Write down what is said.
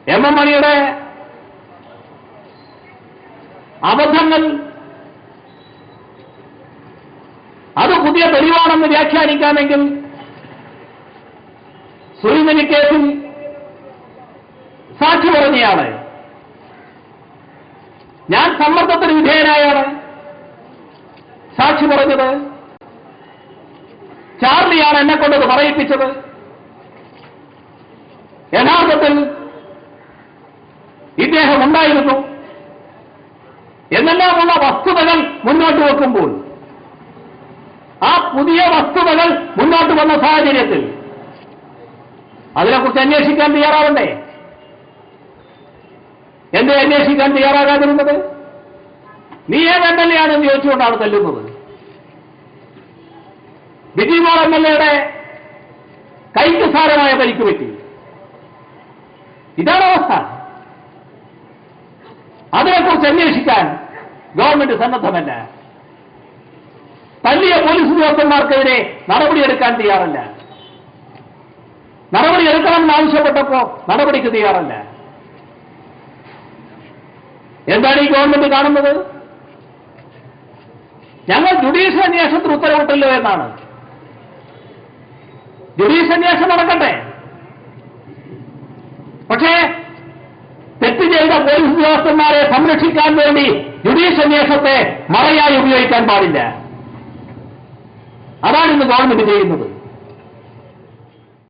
M M മണിയുടെ അബദ്ധങ്ങൾ അത് പുതിയ തെളിവാണെന്ന് വ്യാഖ്യാനിക്കാമെങ്കിൽ സുലൈമാനി കേസിൽ സാക്ഷി പറഞ്ഞയാണ്, ഞാൻ സമ്മർദ്ദത്തിന് വിധേയനായാണ് സാക്ഷി പറഞ്ഞത്, ചാർലിയാണ് എന്നെ കൊണ്ടത് പറയിപ്പിച്ചത്, യഥാർത്ഥത്തിൽ ഇദ്ദേഹം ഉണ്ടായിരുന്നു എന്നെല്ലാമുള്ള വസ്തുതകൾ മുന്നോട്ട് വെക്കുമ്പോൾ, ആ പുതിയ വസ്തുതകൾ മുന്നോട്ട് വന്ന സാഹചര്യത്തിൽ അതിനെക്കുറിച്ച് അന്വേഷിക്കാൻ തയ്യാറാവണ്ടേ? എന്തേ അന്വേഷിക്കാൻ തയ്യാറാകാതിരുന്നത്? നീ ഏത് എം എൽ എ ആണെന്ന് ചോദിച്ചുകൊണ്ടാണ് തല്ലുന്നത്. ബിജിമോൾ എം എൽ എയുടെ കൈക്ക് സാരമായ പരിക്ക് പറ്റി. ഇതാണ് അവസ്ഥ. അതിനെക്കുറിച്ച് അന്വേഷിക്കാൻ ഗവൺമെന്റ് സന്നദ്ധമല്ല. തല്ലിയ പോലീസ് ഉദ്യോഗസ്ഥന്മാർക്കെതിരെ നടപടിയെടുക്കാൻ തയ്യാറല്ല. നടപടിയെടുക്കണമെന്ന് ആവശ്യപ്പെട്ടപ്പോ നടപടിക്ക് തയ്യാറല്ല. എന്താണ് ഈ ഗവൺമെന്റ് കാണുന്നത്? ഞങ്ങൾ ജുഡീഷ്യൽ അന്വേഷണത്തിന് ഉത്തരവിട്ടല്ലോ എന്നാണ്. ജുഡീഷ്യൽ അന്വേഷണം നടക്കട്ടെ, പക്ഷേ തെറ്റ് ചെയ്ത പോലീസ് ഉദ്യോഗസ്ഥന്മാരെ സംരക്ഷിക്കാൻ വേണ്ടി ജുഡീഷ്യൽ അന്വേഷണത്തെ മറയായി ഉപയോഗിക്കാൻ പാടില്ല. അതാണ് ഇന്ന് ഗവൺമെന്റ് ചെയ്യുന്നത്.